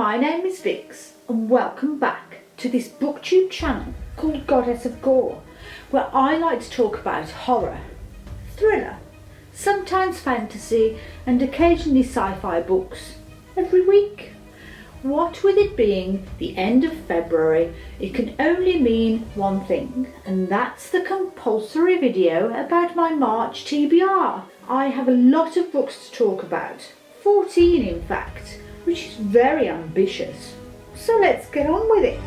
My name is Vix and welcome back to this booktube channel called Goddess of Gore, where I like to talk about horror, thriller, sometimes fantasy and occasionally sci-fi books every week. What with it being the end of February, it can only mean one thing, and that's the compulsory video about my March TBR. I have a lot of books to talk about, 14 in fact, which is very ambitious. So let's get on with it.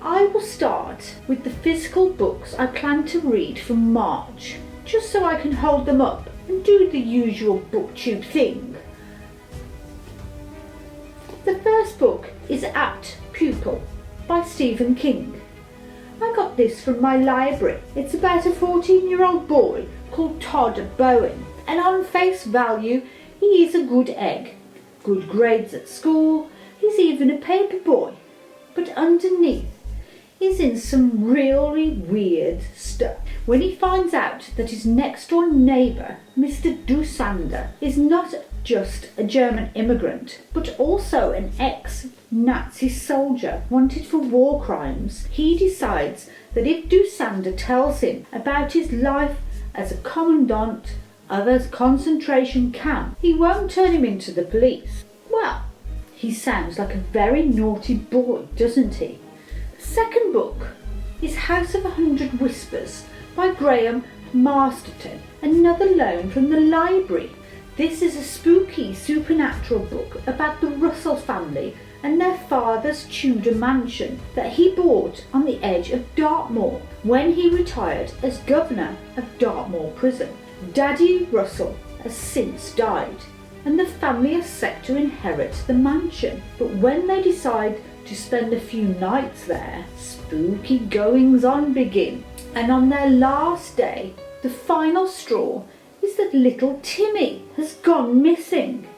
I will start with the physical books I plan to read from March, just so I can hold them up and do the usual booktube thing. The first book is Apt Pupil by Stephen King. I got this from my library. It's about a 14-year-old boy called Todd Bowen, and on face value he is a good egg. Good grades at school, he's even a paper boy. But underneath he's in some really weird stuff. When he finds out that his next door neighbour, Mr. Dusander, is not just a German immigrant, but also an ex-Nazi soldier wanted for war crimes, he decides that if Dusander tells him about his life as a commandant of a concentration camp, he won't turn him into the police. Well, he sounds like a very naughty boy, doesn't he? The second book is House of 100 Whispers by Graham Masterton, another loan from the library. This is a spooky supernatural book about the Russell family and their father's Tudor mansion that he bought on the edge of Dartmoor when he retired as governor of Dartmoor Prison. Daddy Russell has since died and the family are set to inherit the mansion, but when they decide to spend a few nights there, spooky goings-on begin. And on their last day, the final straw is that little Timmy has gone missing.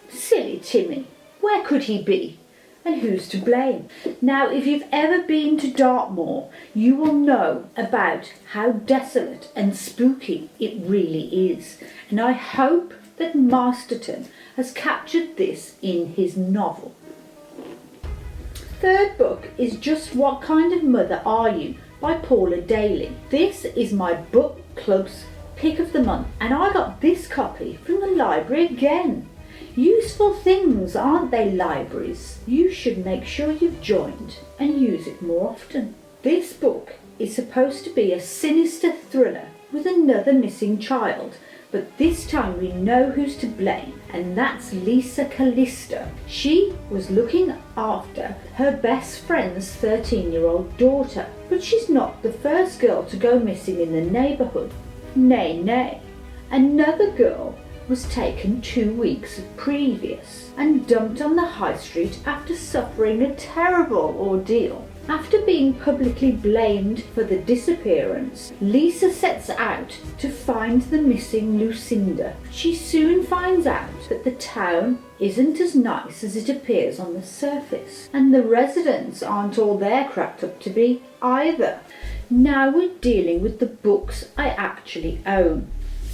Silly Timmy, where could he be? And who's to blame? Now, if you've ever been to Dartmoor, you will know about how desolate and spooky it really is. And I hope that Masterton has captured this in his novel. Third book is Just What Kind of Mother Are You by Paula Daly. This is my book club's pick of the month, and I got this copy from the library again. Useful things, aren't they, libraries? You should make sure you've joined and use it more often. This book is supposed to be a sinister thriller with another missing child, but this time we know who's to blame, and that's Lisa Callisto. She was looking after her best friend's 13-year-old daughter, but she's not the first girl to go missing in the neighbourhood. Nay. Another girl was taken 2 weeks previous and dumped on the high street after suffering a terrible ordeal. After being publicly blamed for the disappearance, Lisa sets out to find the missing Lucinda. She soon finds out that the town isn't as nice as it appears on the surface, and the residents aren't all they're cracked up to be either. Now we're dealing with the books I actually own.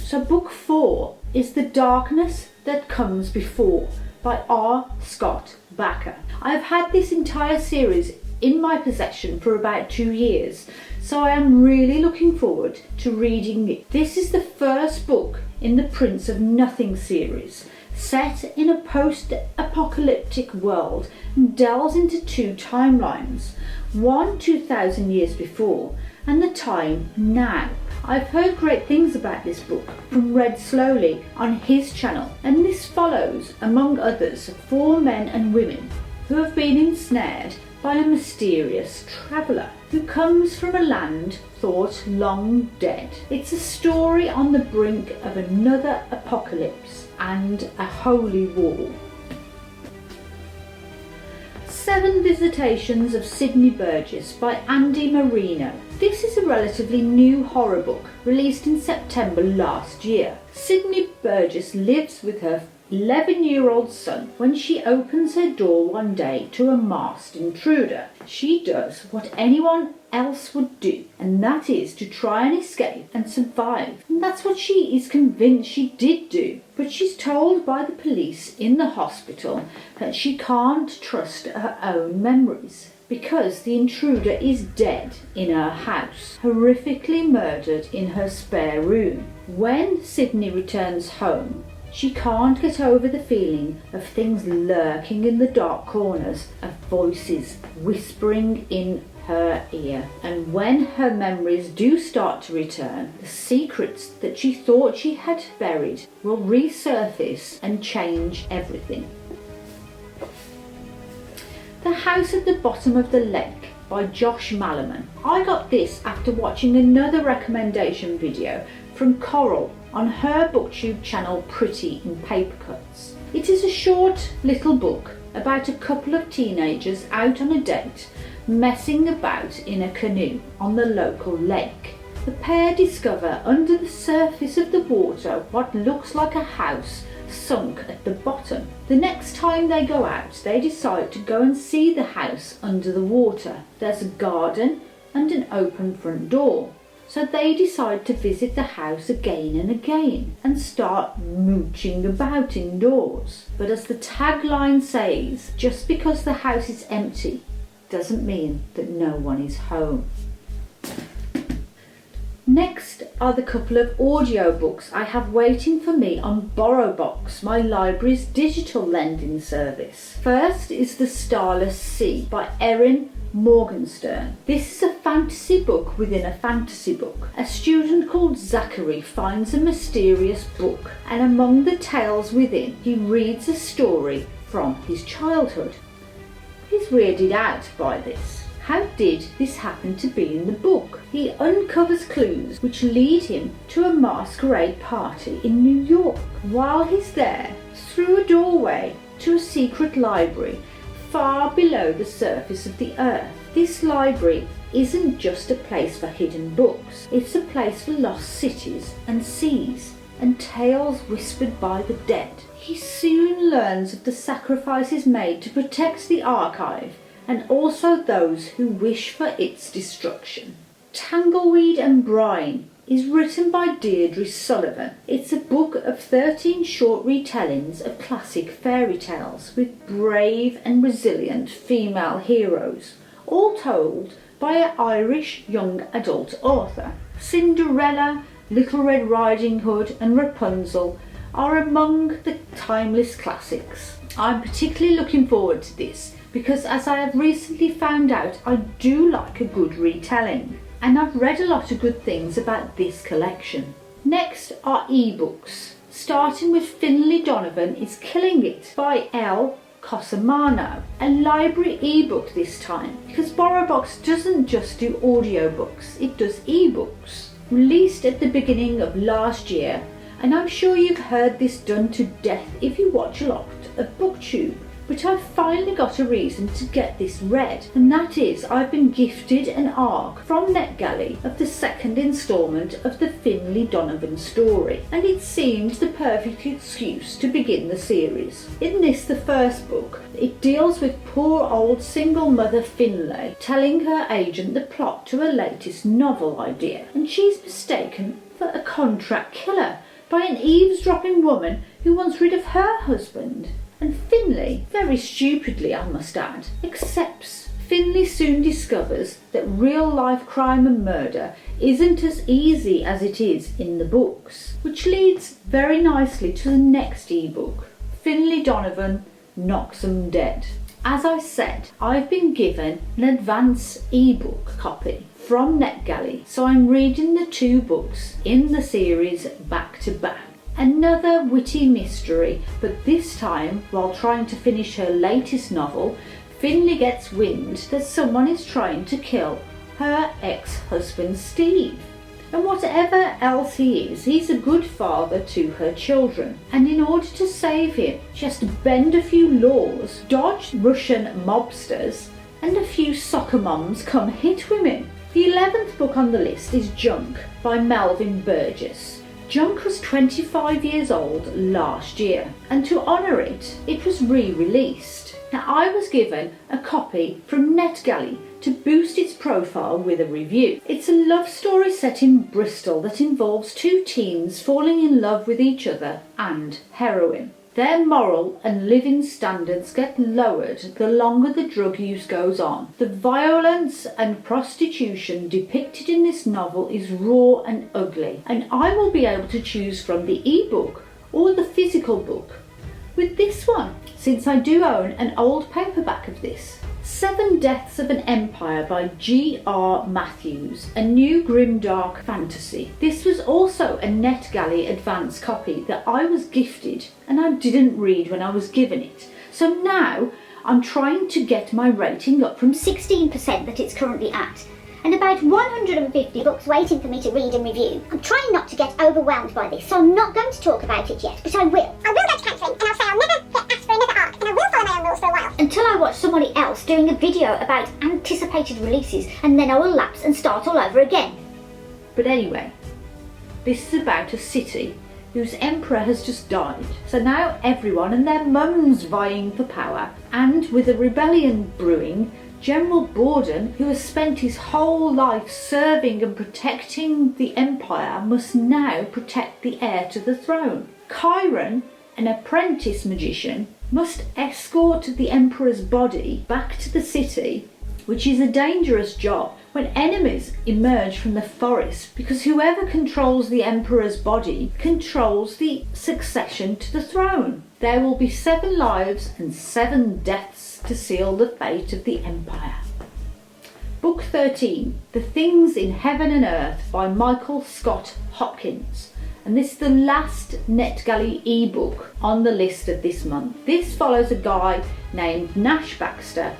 So book 4 is The Darkness That Comes Before by R. Scott Bakker. I've had this entire series in my possession for about 2 years, so I am really looking forward to reading it. This is the first book in the Prince of Nothing series, set in a post-apocalyptic world and delves into 2 timelines, one 2,000 years before and the time now. I've heard great things about this book from Read Slowly on his channel, and this follows, among others, 4 men and women who have been ensnared by a mysterious traveller who comes from a land thought long dead. It's a story on the brink of another apocalypse and a holy war. 7 Visitations of Sydney Burgess by Andy Moreno. This is a relatively new horror book released in September last year. Sydney Burgess lives with her 11-year-old son when she opens her door one day to a masked intruder. She does what anyone else would do, and that is to try and escape and survive. And that's what she is convinced she did do. But she's told by the police in the hospital that she can't trust her own memories, because the intruder is dead in her house, horrifically murdered in her spare room. When Sydney returns home, she can't get over the feeling of things lurking in the dark corners, of voices whispering in her ear. And when her memories do start to return, the secrets that she thought she had buried will resurface and change everything. The House at the Bottom of the Lake by Josh Malaman. I got this after watching another recommendation video from Coral on her booktube channel Pretty in Papercuts. It is a short little book about a couple of teenagers out on a date, messing about in a canoe on the local lake. The pair discover under the surface of the water what looks like a house sunk at the bottom. The next time they go out, they decide to go and see the house under the water. There's a garden and an open front door. So they decide to visit the house again and again and start mooching about indoors. But as the tagline says, just because the house is empty doesn't mean that no one is home. Next are the couple of audiobooks I have waiting for me on BorrowBox, my library's digital lending service. First is The Starless Sea by Erin Morgenstern. This is a fantasy book within a fantasy book. A student called Zachary finds a mysterious book, and among the tales within, he reads a story from his childhood. He's weirded out by this. How did this happen to be in the book? He uncovers clues which lead him to a masquerade party in New York. While he's there, through a doorway to a secret library far below the surface of the earth. This library isn't just a place for hidden books, it's a place for lost cities and seas and tales whispered by the dead. He soon learns of the sacrifices made to protect the archive and also those who wish for its destruction. Tangleweed and Brine is written by Deirdre Sullivan. It's a book of 13 short retellings of classic fairy tales with brave and resilient female heroes, all told by an Irish young adult author. Cinderella, Little Red Riding Hood and Rapunzel are among the timeless classics. I'm particularly looking forward to this because, as I have recently found out, I do like a good retelling, and I've read a lot of good things about this collection. Next are ebooks, starting with Finlay Donovan is Killing It by L. Cosimano, a library ebook this time, because BorrowBox doesn't just do audiobooks, it does ebooks. Released at the beginning of last year, and I'm sure you've heard this done to death if you watch a lot of BookTube. But I've finally got a reason to get this read, and that is I've been gifted an ARC from NetGalley of the second instalment of the Finlay Donovan story, and it seemed the perfect excuse to begin the series. In this, the first book, it deals with poor old single mother Finlay telling her agent the plot to her latest novel idea, and she's mistaken for a contract killer by an eavesdropping woman who wants rid of her husband. And Finlay, very stupidly I must add, accepts. Finlay soon discovers that real-life crime and murder isn't as easy as it is in the books, which leads very nicely to the next ebook, Finlay Donovan Knocks 'Em Dead. As I said, I've been given an advance ebook copy from NetGalley, so I'm reading the two books in the series back to back. Another witty mystery, but this time, while trying to finish her latest novel, Finlay gets wind that someone is trying to kill her ex-husband Steve. And whatever else he is, he's a good father to her children. And in order to save him, she has to bend a few laws, dodge Russian mobsters, and a few soccer moms come hit women. The 11th book on the list is Junk by Melvin Burgess. junk was 25 years old last year, and to honour it, it was re-released. Now, I was given a copy from NetGalley to boost its profile with a review. It's a love story set in Bristol that involves two teens falling in love with each other and heroin. Their moral and living standards get lowered the longer the drug use goes on. The violence and prostitution depicted in this novel is raw and ugly, and I will be able to choose from the ebook or the physical book. With this one, since I do own an old paperback of this. 7 Deaths of an Empire by G.R. Matthews, a new grimdark fantasy. This was also a NetGalley advance copy that I was gifted and I didn't read when I was given it. So now I'm trying to get my rating up from 16% that it's currently at, and about 150 books waiting for me to read and review. I'm trying not to get overwhelmed by this, so I'm not going to talk about it yet, but I will. I will go to counselling, and I'll say I'll never get asked for another arc, and I will follow my own rules for a while. Until I watch somebody else doing a video about anticipated releases, and then I will lapse and start all over again. But anyway, this is about a city whose emperor has just died. So now everyone and their mum's vying for power, and with a rebellion brewing, General Borden, who has spent his whole life serving and protecting the empire, must now protect the heir to the throne. Chiron, an apprentice magician, must escort the emperor's body back to the city, which is a dangerous job when enemies emerge from the forest, because whoever controls the emperor's body controls the succession to the throne. There will be 7 lives and 7 deaths to seal the fate of the empire. Book 13, The Things in Heaven and Earth by Michael Scott Hopkins. And this is the last NetGalley ebook on the list of this month. This follows a guy named Nash Baxter,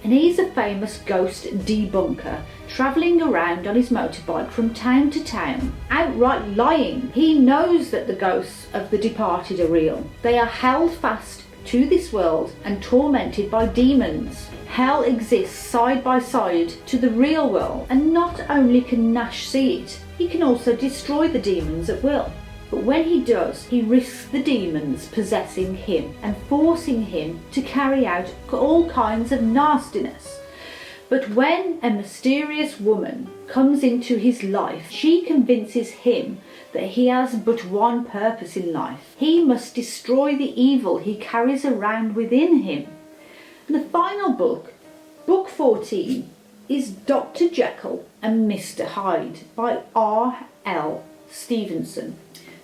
and he's a famous ghost debunker travelling around on his motorbike from town to town, outright lying. He knows that the ghosts of the departed are real. They are held fast to this world and tormented by demons. Hell exists side by side to the real world, and not only can Nash see it, he can also destroy the demons at will. But when he does, he risks the demons possessing him and forcing him to carry out all kinds of nastiness. But when a mysterious woman comes into his life, she convinces him that he has but one purpose in life. He must destroy the evil he carries around within him. And the final book, Book 14, is Dr. Jekyll and Mr. Hyde by R.L. Stevenson.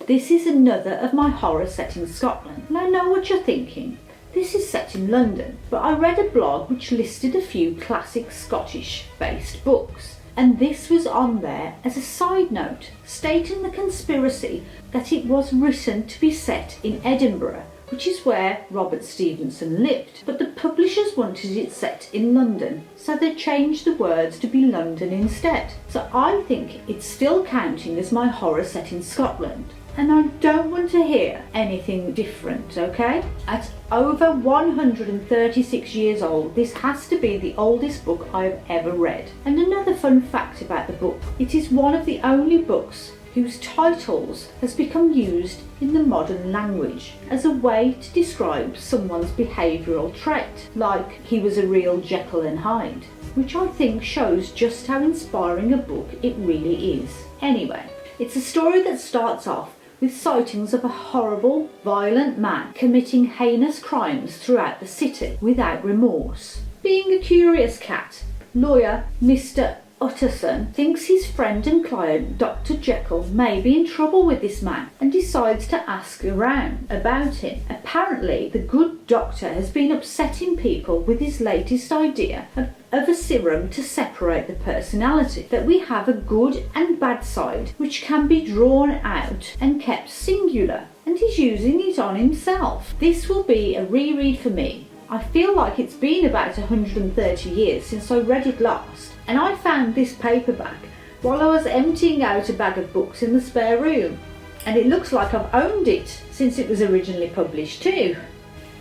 This is another of my horror set in Scotland. And I know what you're thinking. This is set in London, but I read a blog which listed a few classic Scottish-based books, and this was on there as a side note, stating the conspiracy that it was written to be set in Edinburgh, which is where Robert Stevenson lived, but the publishers wanted it set in London, so they changed the words to be London instead. So I think it's still counting as my horror set in Scotland. And I don't want to hear anything different, okay? At over 136 years old, this has to be the oldest book I've ever read. And another fun fact about the book, it is one of the only books whose titles has become used in the modern language as a way to describe someone's behavioural trait, like he was a real Jekyll and Hyde, which I think shows just how inspiring a book it really is. Anyway, it's a story that starts off with sightings of a horrible, violent man committing heinous crimes throughout the city without remorse. Being a curious cat, lawyer Mr. Utterson thinks his friend and client Dr. Jekyll may be in trouble with this man and decides to ask around about him. Apparently, the good doctor has been upsetting people with his latest idea of a serum to separate the personality, that we have a good and bad side which can be drawn out and kept singular, and he's using it on himself. This will be a reread for me. I feel like it's been about 130 years since I read it last, and I found this paperback while I was emptying out a bag of books in the spare room, and it looks like I've owned it since it was originally published too.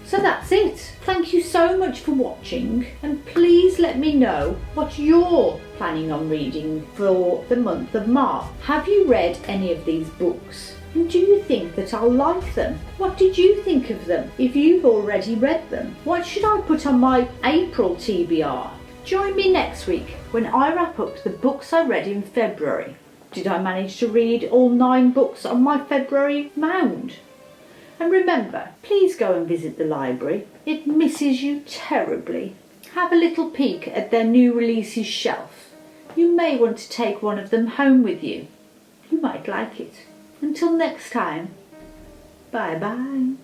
So that's it. Thank you so much for watching, and please let me know what you're planning on reading for the month of March. Have you read any of these books? And do you think that I'll like them? What did you think of them if you've already read them? What should I put on my April TBR? Join me next week when I wrap up the books I read in February. Did I manage to read all 9 books on my February mound? And remember, please go and visit the library. It misses you terribly. Have a little peek at their new releases shelf. You may want to take one of them home with you. You might like it. Until next time, bye bye.